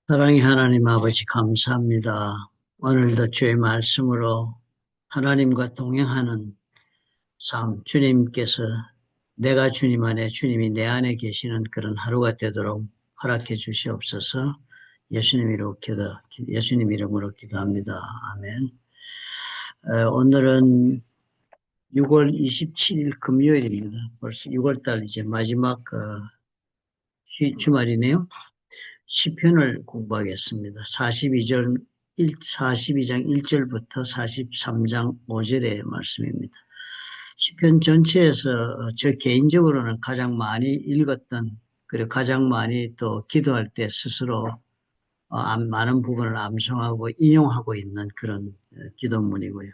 사랑의 하나님 아버지 감사합니다. 오늘도 주의 말씀으로 하나님과 동행하는 삶, 주님께서 내가 주님 안에 주님이 내 안에 계시는 그런 하루가 되도록 허락해 주시옵소서. 예수님 이름으로 기도합니다. 아멘. 오늘은 6월 27일 금요일입니다. 벌써 6월달 이제 마지막 주말이네요. 시편을 공부하겠습니다. 42장 1절부터 43장 5절의 말씀입니다. 시편 전체에서 저 개인적으로는 가장 많이 읽었던, 그리고 가장 많이 또 기도할 때 스스로 많은 부분을 암송하고 인용하고 있는 그런 기도문이고요.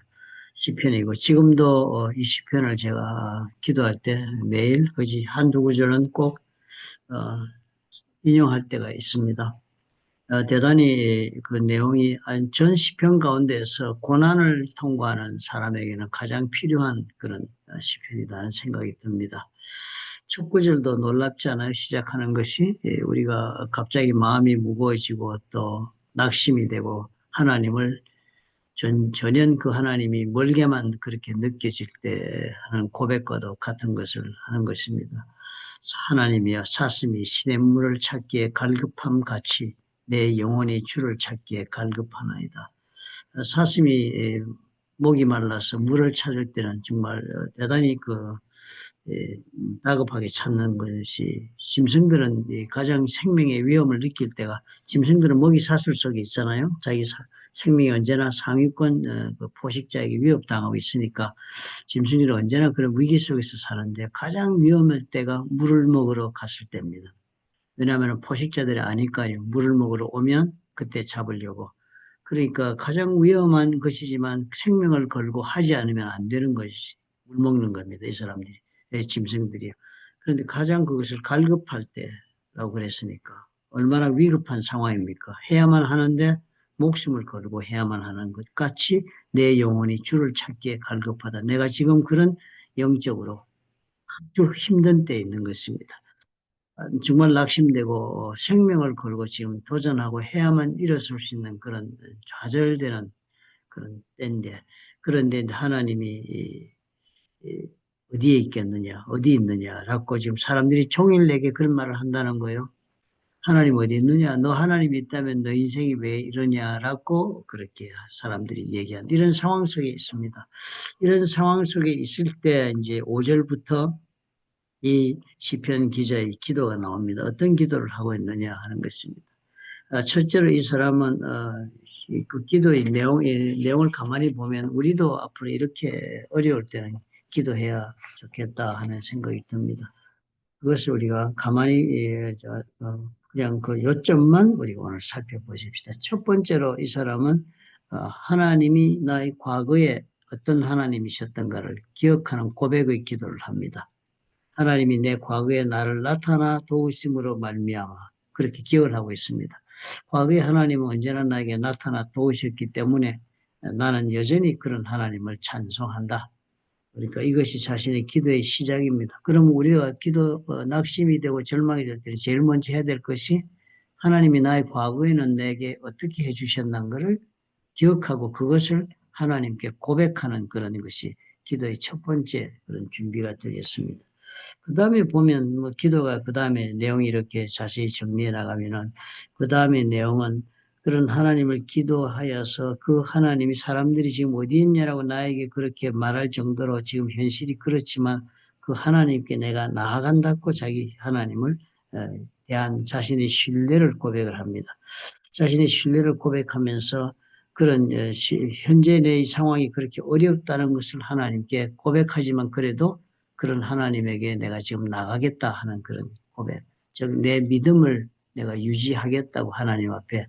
시편이고, 지금도 이 시편을 제가 기도할 때 매일 거의 한두 구절은 꼭 어, 인용할 때가 있습니다. 대단히 그 내용이 전 시편 가운데서 고난을 통과하는 사람에게는 가장 필요한 그런 시편이라는 생각이 듭니다. 첫 구절도 놀랍지 않아요? 시작하는 것이 우리가 갑자기 마음이 무거워지고 또 낙심이 되고 하나님을 전혀 그 하나님이 멀게만 그렇게 느껴질 때 하는 고백과도 같은 것을 하는 것입니다. 하나님이여 사슴이 시냇물을 찾기에 갈급함 같이 내 영혼이 주를 찾기에 갈급하나이다. 사슴이 목이 말라서 물을 찾을 때는 정말 대단히 다급하게 찾는 것이, 짐승들은 가장 생명의 위험을 느낄 때가, 짐승들은 먹이 사슬 속에 있잖아요. 자기 생명이 언제나 상위권 그 포식자에게 위협당하고 있으니까 짐승들은 언제나 그런 위기 속에서 사는데 가장 위험할 때가 물을 먹으러 갔을 때입니다. 왜냐하면 포식자들이 아니까요. 물을 먹으러 오면 그때 잡으려고. 그러니까 가장 위험한 것이지만 생명을 걸고 하지 않으면 안 되는 것이 물 먹는 겁니다. 이 사람들이, 이 짐승들이요. 그런데 가장 그것을 갈급할 때라고 그랬으니까 얼마나 위급한 상황입니까? 해야만 하는데 목숨을 걸고 해야만 하는 것 같이 내 영혼이 주를 찾기에 갈급하다. 내가 지금 그런 영적으로 아주 힘든 때에 있는 것입니다. 정말 낙심되고 생명을 걸고 지금 도전하고 해야만 일어설 수 있는 그런 좌절되는 그런 때인데, 그런데 하나님이 어디에 있겠느냐, 어디 있느냐라고 지금 사람들이 종일 내게 그런 말을 한다는 거예요. 하나님 어디 있느냐? 너 하나님이 있다면 너 인생이 왜 이러냐라고 그렇게 사람들이 얘기한 이런 상황 속에 있습니다. 이런 상황 속에 있을 때 이제 5절부터 이 시편 기자의 기도가 나옵니다. 어떤 기도를 하고 있느냐 하는 것입니다. 첫째로 이 사람은 그 기도의 내용을 가만히 보면 우리도 앞으로 이렇게 어려울 때는 기도해야 좋겠다 하는 생각이 듭니다. 그것을 우리가 가만히 그냥 그 요점만 우리가 오늘 살펴보십시다. 첫 번째로 이 사람은 하나님이 나의 과거에 어떤 하나님이셨던가를 기억하는 고백의 기도를 합니다. 하나님이 내 과거에 나를 나타나 도우심으로 말미암아 그렇게 기억을 하고 있습니다. 과거에 하나님은 언제나 나에게 나타나 도우셨기 때문에 나는 여전히 그런 하나님을 찬송한다. 그러니까 이것이 자신의 기도의 시작입니다. 그럼 우리가 낙심이 되고 절망이 될 때 제일 먼저 해야 될 것이 하나님이 나의 과거에는 내게 어떻게 해주셨는가를 기억하고 그것을 하나님께 고백하는 그런 것이 기도의 첫 번째 그런 준비가 되겠습니다. 그 다음에 보면, 기도가 그 다음에 내용이 이렇게 자세히 정리해 나가면은, 그 다음에 내용은 그런 하나님을 기도하여서 그 하나님이 사람들이 지금 어디 있냐라고 나에게 그렇게 말할 정도로 지금 현실이 그렇지만 그 하나님께 내가 나아간다고 자기 하나님을 대한 자신의 신뢰를 고백을 합니다. 자신의 신뢰를 고백하면서 그런 현재 내 상황이 그렇게 어렵다는 것을 하나님께 고백하지만 그래도 그런 하나님에게 내가 지금 나가겠다 하는 그런 고백. 즉, 내 믿음을 내가 유지하겠다고 하나님 앞에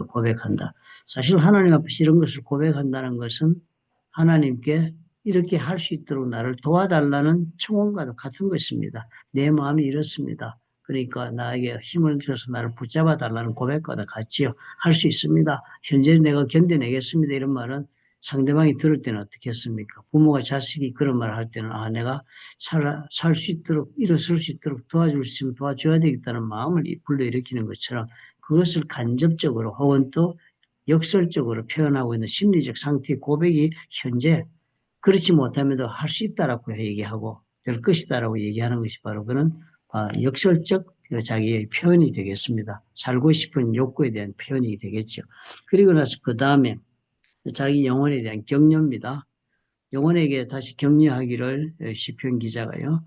고백한다. 사실 하나님 앞에서 이런 것을 고백한다는 것은 하나님께 이렇게 할 수 있도록 나를 도와달라는 청원과도 같은 것입니다. 내 마음이 이렇습니다. 그러니까 나에게 힘을 주셔서 나를 붙잡아 달라는 고백과도 같지요. 할 수 있습니다. 현재 내가 견뎌내겠습니다. 이런 말은 상대방이 들을 때는 어떻겠습니까? 부모가 자식이 그런 말을 할 때는 내가 살 수 있도록 일어설 수 있도록 도와줄 수 있으면 도와줘야 되겠다는 마음을 불러일으키는 것처럼 그것을 간접적으로 혹은 또 역설적으로 표현하고 있는 심리적 상태의 고백이 현재 그렇지 못하면도 할 수 있다라고 얘기하고 될 것이다라고 얘기하는 것이 바로 그런 역설적 자기의 표현이 되겠습니다. 살고 싶은 욕구에 대한 표현이 되겠죠. 그리고 나서 그 다음에 자기 영혼에 대한 격려입니다. 영혼에게 다시 격려하기를 시편 기자가요.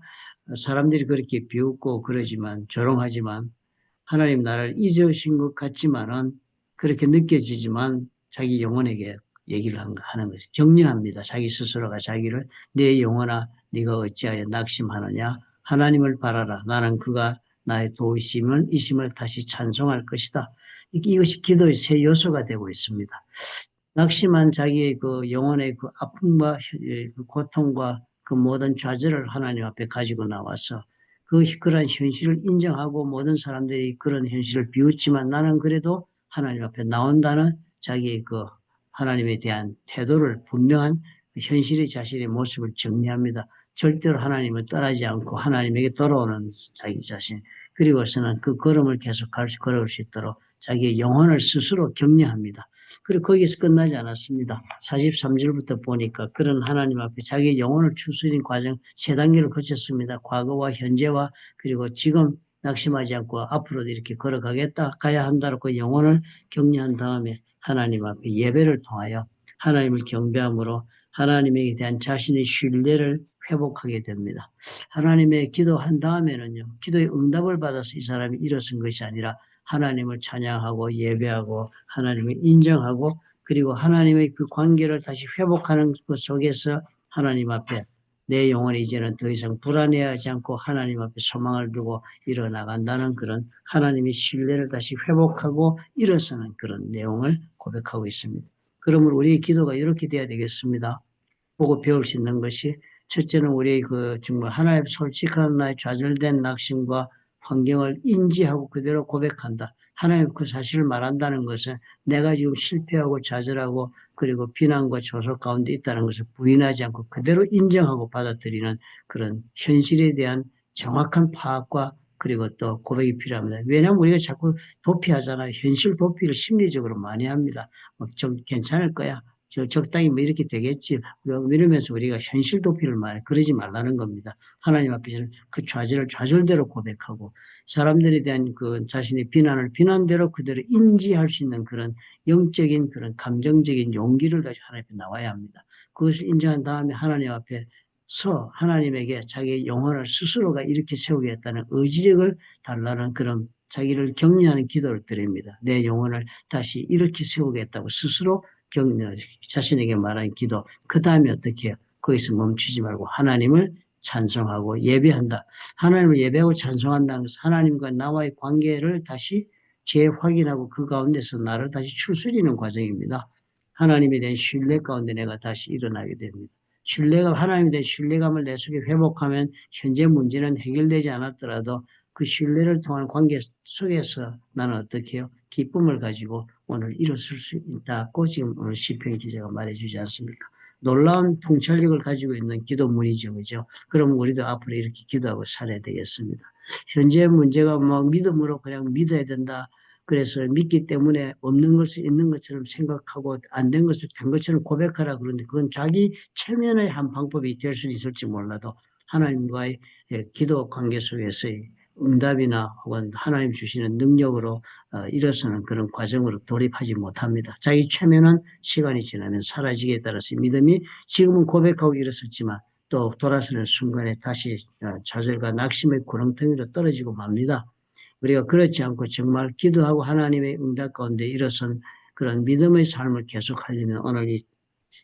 사람들이 그렇게 비웃고 그러지만 조롱하지만 하나님 나라를 잊으신 것 같지만은 그렇게 느껴지지만 자기 영혼에게 얘기를 하는 것이 격려합니다. 자기 스스로가 자기를 내 영혼아 네가 어찌하여 낙심하느냐 하나님을 바라라 나는 그가 나의 도우심을 이심을 다시 찬송할 것이다. 이것이 기도의 세 요소가 되고 있습니다. 낙심한 자기의 그 영혼의 그 아픔과 그 고통과 그 모든 좌절을 하나님 앞에 가지고 나와서 그런 현실을 인정하고 모든 사람들이 그런 현실을 비웃지만 나는 그래도 하나님 앞에 나온다는 자기의 그 하나님에 대한 태도를 분명한 현실의 자신의 모습을 정리합니다. 절대로 하나님을 떠나지 않고 하나님에게 돌아오는 자기 자신 그리고서는 그 걸음을 계속 걸어올 수 있도록 자기의 영혼을 스스로 격려합니다. 그리고 거기서 끝나지 않았습니다. 43절부터 보니까 그런 하나님 앞에 자기의 영혼을 추스린 과정 세 단계를 거쳤습니다. 과거와 현재와 그리고 지금 낙심하지 않고 앞으로도 이렇게 걸어가겠다 가야 한다고 영혼을 격려한 다음에 하나님 앞에 예배를 통하여 하나님을 경배함으로 하나님에 대한 자신의 신뢰를 회복하게 됩니다. 하나님의 기도한 다음에는요. 기도의 응답을 받아서 이 사람이 일어선 것이 아니라 하나님을 찬양하고 예배하고 하나님을 인정하고 그리고 하나님의 그 관계를 다시 회복하는 것 속에서 하나님 앞에 내 영혼이 이제는 더 이상 불안해하지 않고 하나님 앞에 소망을 두고 일어나간다는 그런 하나님의 신뢰를 다시 회복하고 일어서는 그런 내용을 고백하고 있습니다. 그러므로 우리의 기도가 이렇게 돼야 되겠습니다. 보고 배울 수 있는 것이 첫째는 우리의 그 정말 하나님 솔직한 나의 좌절된 낙심과 환경을 인지하고 그대로 고백한다. 하나님 그 사실을 말한다는 것은 내가 지금 실패하고 좌절하고 그리고 비난과 조소 가운데 있다는 것을 부인하지 않고 그대로 인정하고 받아들이는 그런 현실에 대한 정확한 파악과 그리고 또 고백이 필요합니다. 왜냐하면 우리가 자꾸 도피하잖아요. 현실 도피를 심리적으로 많이 합니다. 좀 괜찮을 거야. 적당히 뭐 이렇게 되겠지. 이러면서 우리가 현실 도피를 말해. 그러지 말라는 겁니다. 하나님 앞에서는 그 좌절을 좌절대로 고백하고 사람들에 대한 그 자신의 비난을 비난대로 그대로 인지할 수 있는 그런 영적인 그런 감정적인 용기를 가지고 하나님 앞에 나와야 합니다. 그것을 인정한 다음에 하나님 앞에 서 하나님에게 자기의 영혼을 스스로가 이렇게 세우겠다는 의지력을 달라는 그런 자기를 격려하는 기도를 드립니다. 내 영혼을 다시 이렇게 세우겠다고 스스로 격려, 자신에게 말하는 기도. 그 다음에 어떻게 해요? 거기서 멈추지 말고 하나님을 찬송하고 예배한다. 하나님을 예배하고 찬송한다는 것은 하나님과 나와의 관계를 다시 재확인하고 그 가운데서 나를 다시 추스리는 과정입니다. 하나님에 대한 신뢰 가운데 내가 다시 일어나게 됩니다. 하나님에 대한 신뢰감을 내 속에 회복하면 현재 문제는 해결되지 않았더라도 그 신뢰를 통한 관계 속에서 나는 어떻게 해요? 기쁨을 가지고 오늘 일어설 수 있다고 지금 오늘 시편 기자가 말해주지 않습니까? 놀라운 통찰력을 가지고 있는 기도문이죠, 그죠? 그럼 우리도 앞으로 이렇게 기도하고 살아야 되겠습니다. 현재 문제가 뭐 믿음으로 그냥 믿어야 된다. 그래서 믿기 때문에 없는 것을 있는 것처럼 생각하고 안 된 것을 된 것처럼 고백하라 그러는데 그건 자기 체면의 한 방법이 될 수는 있을지 몰라도 하나님과의 기도 관계 속에서의 응답이나 혹은 하나님 주시는 능력으로 일어서는 그런 과정으로 돌입하지 못합니다. 자기 체면은 시간이 지나면 사라지기에 따라서 믿음이 지금은 고백하고 일어섰지만 또 돌아서는 순간에 다시 좌절과 낙심의 구렁텅이로 떨어지고 맙니다. 우리가 그렇지 않고 정말 기도하고 하나님의 응답 가운데 일어선 그런 믿음의 삶을 계속하려면 오늘 이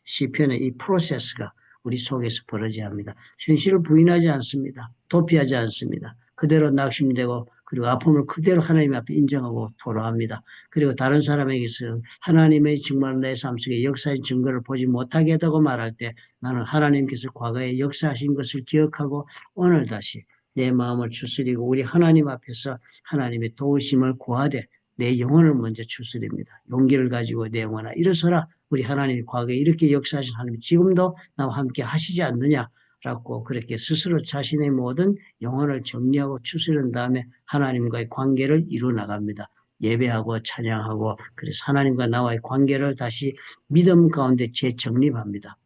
시편의 이 프로세스가 우리 속에서 벌어져야 합니다. 현실을 부인하지 않습니다. 도피하지 않습니다. 그대로 낙심되고 그리고 아픔을 그대로 하나님 앞에 인정하고 토로합니다. 그리고 다른 사람에게서 하나님의 정말 내 삶 속에 역사의 증거를 보지 못하게 하다고 말할 때 나는 하나님께서 과거에 역사하신 것을 기억하고 오늘 다시 내 마음을 추스리고 우리 하나님 앞에서 하나님의 도우심을 구하되 내 영혼을 먼저 추스립니다. 용기를 가지고 내 영혼아 일어서라. 우리 하나님이 과거에 이렇게 역사하신 하나님 지금도 나와 함께 하시지 않느냐라고 그렇게 스스로 자신의 모든 영혼을 정리하고 추스른 다음에 하나님과의 관계를 이루어 나갑니다. 예배하고 찬양하고 그래서 하나님과 나와의 관계를 다시 믿음 가운데 재정립합니다.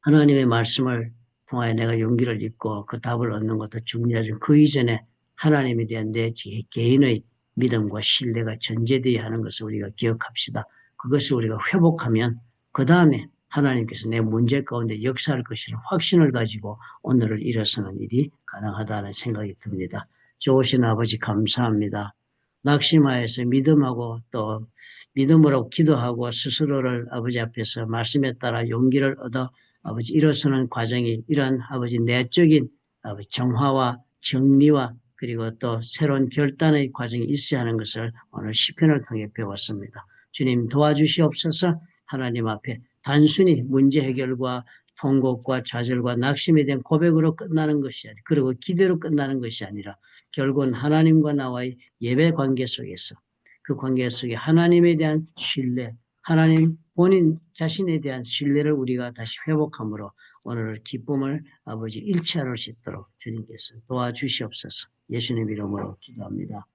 하나님의 말씀을 통하여 내가 용기를 입고 그 답을 얻는 것도 중요하지만 그 이전에 하나님에 대한 내 개인의 믿음과 신뢰가 전제되어야 하는 것을 우리가 기억합시다. 그것을 우리가 회복하면 그 다음에 하나님께서 내 문제 가운데 역사할 것이라는 확신을 가지고 오늘을 일어서는 일이 가능하다는 생각이 듭니다. 좋으신 아버지 감사합니다. 낙심하여서 믿음하고 또 믿음으로 기도하고 스스로를 아버지 앞에서 말씀에 따라 용기를 얻어 아버지 일어서는 과정이 이러한 아버지 내적인 아버지 정화와 정리와 그리고 또 새로운 결단의 과정이 있어야 하는 것을 오늘 시편을 통해 배웠습니다. 주님 도와주시옵소서. 하나님 앞에 단순히 문제 해결과 통곡과 좌절과 낙심에 대한 고백으로 끝나는 것이 아니라 그리고 기대로 끝나는 것이 아니라 결국은 하나님과 나와의 예배 관계 속에서 그 관계 속에 하나님에 대한 신뢰, 하나님 본인 자신에 대한 신뢰를 우리가 다시 회복함으로 오늘 기쁨을 아버지 일치할 수 있도록 주님께서 도와주시옵소서. 예수님 이름으로 기도합니다.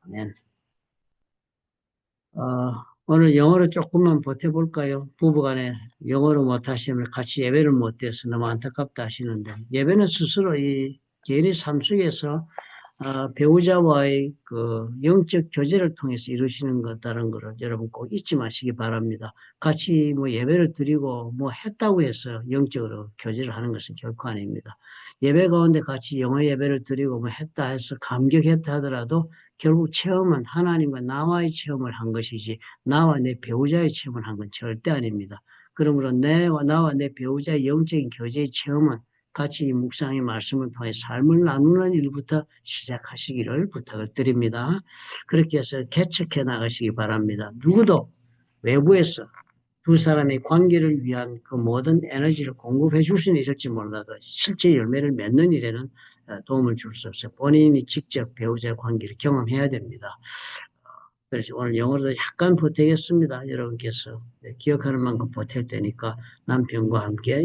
아멘. 오늘 영어로 조금만 버텨볼까요? 부부간에 영어로 못하시면 같이 예배를 못해서 너무 안타깝다 하시는데 예배는 스스로 이 개인의 삶 속에서 배우자와의 그 영적 교제를 통해서 이루시는 것다는 것을 여러분 꼭 잊지 마시기 바랍니다. 같이 뭐 예배를 드리고 뭐 했다고 해서 영적으로 교제를 하는 것은 결코 아닙니다. 예배 가운데 같이 영어 예배를 드리고 뭐 했다 해서 감격했다 하더라도 결국 체험은 하나님과 나와의 체험을 한 것이지 나와 내 배우자의 체험을 한 건 절대 아닙니다. 그러므로 나와 내 배우자의 영적인 교제의 체험은 같이 이 묵상의 말씀을 통해 삶을 나누는 일부터 시작하시기를 부탁을 드립니다. 그렇게 해서 개척해 나가시기 바랍니다. 누구도 외부에서 두 사람의 관계를 위한 그 모든 에너지를 공급해 줄 수는 있을지 몰라도 실제 열매를 맺는 일에는 도움을 줄 수 없어요. 본인이 직접 배우자의 관계를 경험해야 됩니다. 그래서 오늘 영어로도 약간 보태겠습니다. 여러분께서 기억하는 만큼 보탤 테니까 남편과 함께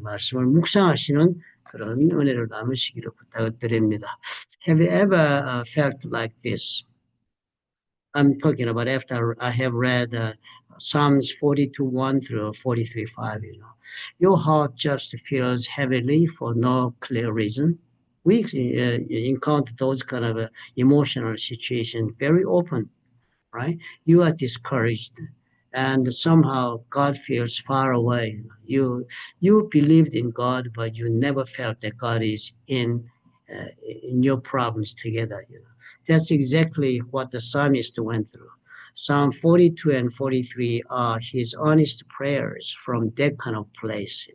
말씀을 묵상하시는 그런 은혜를 나누시기를 부탁을 드립니다. Have you ever felt like this? I'm talking about after I have read Psalms 42:1 through 43:5. Your heart just feels heavily for no clear reason. We encounter those kind of emotional situations very often, right? You are discouraged, and somehow God feels far away. You believed in God, but you never felt that God is in your problems together. That's exactly what the psalmist went through. Psalm 42 and 43 are his honest prayers from that kind of place.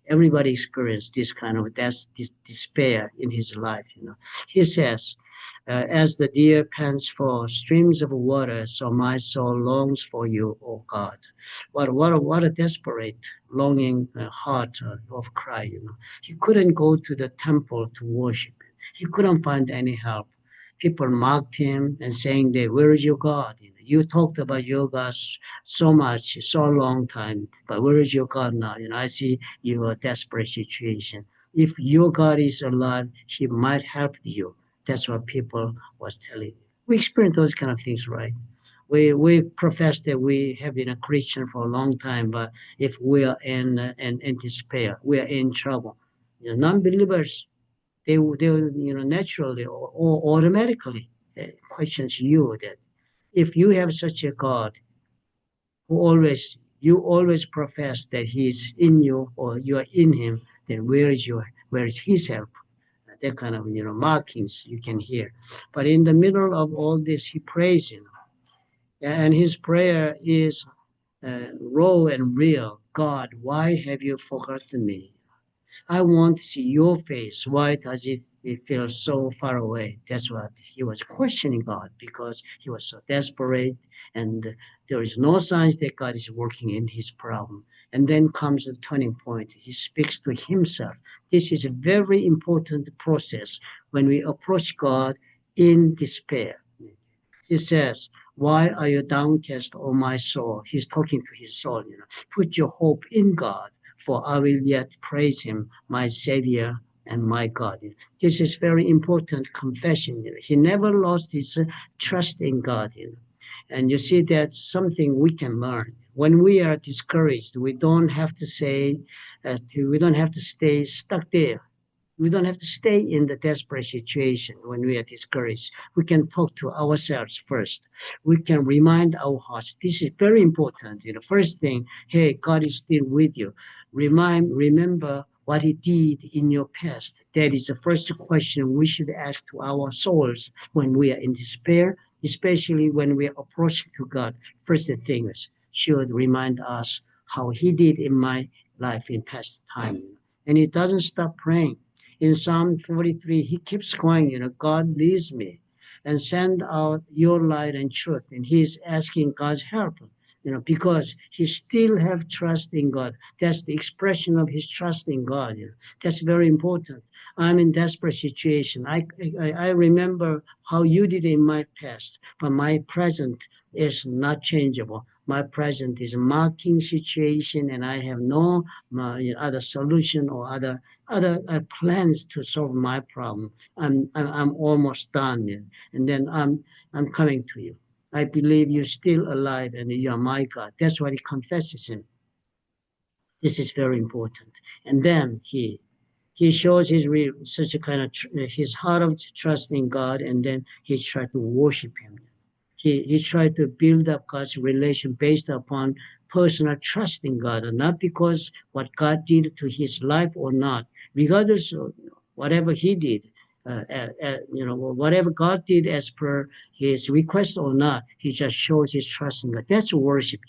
Everybody experienced this kind of despair in his life. He says, as the deer pants for streams of water, so my soul longs for you, O God. What a desperate longing heart of cry. He couldn't go to the temple to worship. He couldn't find any help. People mocked him and saying, "Where is your God? You talked about your God so much, so long time, but where is your God now? I see your desperate situation. If your God is alive, He might help you." That's what people was telling me. We experience those kind of things, right? We profess that we have been a Christian for a long time, but if we are in despair, we are in trouble. Non-believers, they naturally or automatically questions you that if you have such a God you always profess that He is in you or you are in Him, then where is His help? That kind of markings you can hear. But in the middle of all this, he prays, and his prayer is raw and real. God, why have you forgotten me? I want to see your face. Why does it feel so far away? That's what he was questioning God because he was so desperate and there is no signs that God is working in his problem. And then comes the turning point. He speaks to himself. This is a very important process when we approach God in despair. He says, "Why are you downcast, O my soul?" He's talking to his soul. Put your hope in God, for I will yet praise him, my Savior and my God. This is very important confession. He never lost his trust in God. And you see, that's something we can learn. When we are discouraged, we don't have to say, we don't have to stay stuck there. We don't have to stay in the desperate situation when we are discouraged. We can talk to ourselves first. We can remind our hearts. This is very important. First thing, hey, God is still with you. Remember what He did in your past. That is the first question we should ask to our souls when we are in despair, especially when we are approaching to God. First things should remind us how He did in my life in past time. And He doesn't stop praying. In Psalm 43, he keeps going, God leads me and send out your light and truth. And he's asking God's help, because he still have trust in God. That's the expression of his trust in God. That's very important. I'm in desperate situation. I remember how you did in my past, but my present is not changeable. My present is a marking situation, and I have no other solution or other plans to solve my problem. I'm almost done, and then I'm coming to you. I believe you're still alive, and you are my God. That's what he confesses him. This is very important. And then he shows his such a kind of his heart of trust in God, and then he tried to worship him. He tried to build up God's relation based upon personal trust in God, and not because what God did to his life or not, regardless of whatever he did, whatever God did as per his request or not, he just shows his trust in God. That's worship.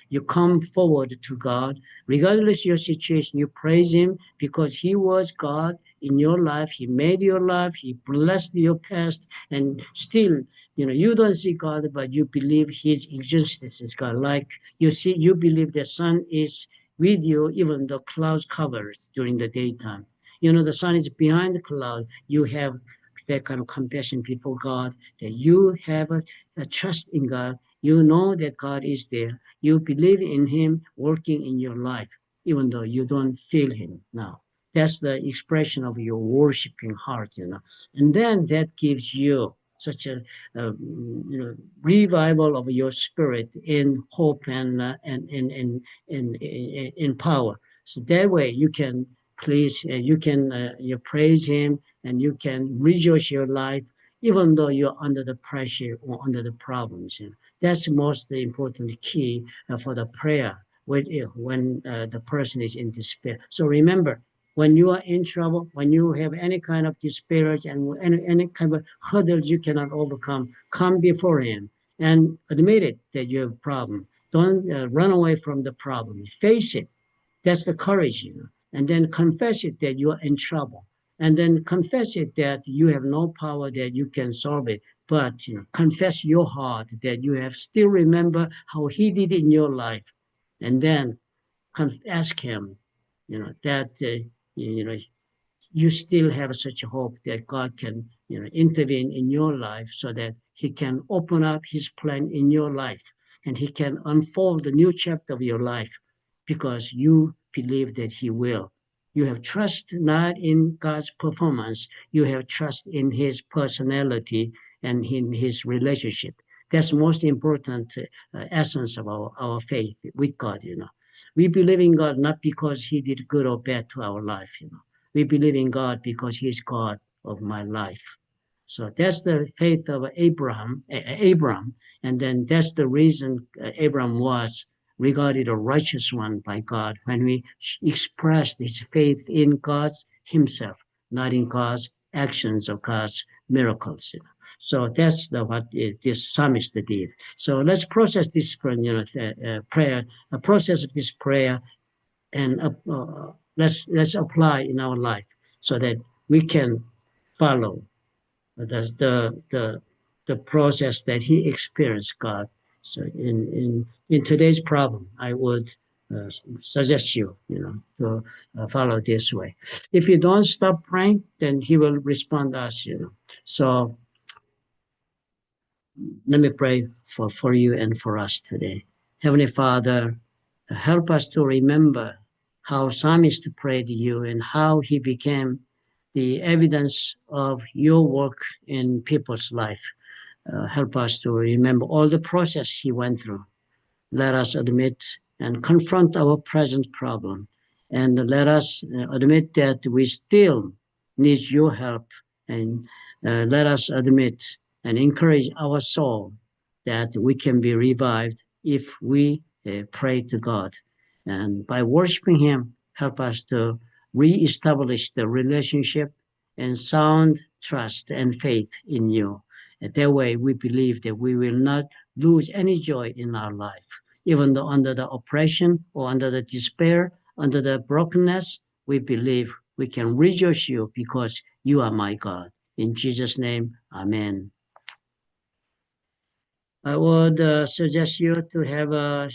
You come forward to God, regardless of your situation. You praise him because he was God in your life. He made your life. He blessed your past, and still, you don't see God, but you believe his existence is God. Like you believe the sun is with you, even though clouds covers during the daytime. The sun is behind the cloud. You have that kind of compassion before God, that you have a trust in God. You know that God is there. You believe in him working in your life, even though you don't feel him now. That's the expression of your worshiping heart, And then that gives you such a revival of your spirit in hope and in power. So that way you can you praise him, and you can rejoice your life even though you're under the pressure or under the problems. That's the most important key for the prayer when the person is in despair. So remember, when you are in trouble, when you have any kind of despair and any kind of hurdles you cannot overcome, come before him and admit it that you have a problem. Don't run away from the problem. Face it. That's the courage, And then confess it that you are in trouble. And then confess it that you have no power that you can solve it. But confess your heart that you have still remember how he did in your life. And then ask him, that you still have such a hope that God can, intervene in your life so that he can open up his plan in your life, and he can unfold the new chapter of your life because you believe that he will. You have trust not in God's performance. You have trust in his personality and in his relationship. That's most important essence of our faith with God, We believe in God not because he did good or bad to our life, We believe in God because he's God of my life. So that's the faith of Abram, and then that's the reason Abram was regarded a righteous one by God when we expressed his faith in God himself, not in God's actions or God's miracles. So that's what this psalmist did. So let's process this prayer, process of this prayer, and let's apply in our life so that we can follow the process that he experienced, God. So in today's problem, I would suggest you, to follow this way. If you don't stop praying, then he will respond to us, So let me pray for you and for us today. Heavenly Father, help us to remember how Psalmist prayed to you and how he became the evidence of your work in people's life. Help us to remember all the process he went through. Let us admit and confront our present problem. And let us admit that we still need your help. And let us admit and encourage our soul that we can be revived if we pray to God. And by worshiping him, help us to reestablish the relationship and sound trust and faith in you. And that way we believe that we will not lose any joy in our life, even though under the oppression or under the despair, under the brokenness, we believe we can rejoice you because you are my God. In Jesus' name, amen. I would suggest you to have a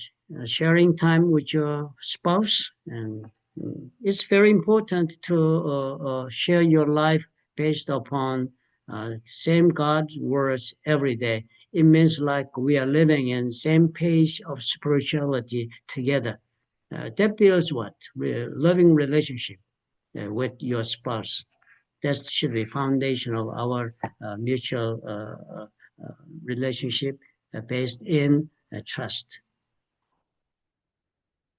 sharing time with your spouse, and it's very important to share your life based upon same God's words every day. It means like we are living in same page of spirituality together. That builds what? Loving relationship with your spouse. That should be foundation of our mutual relationship based in trust.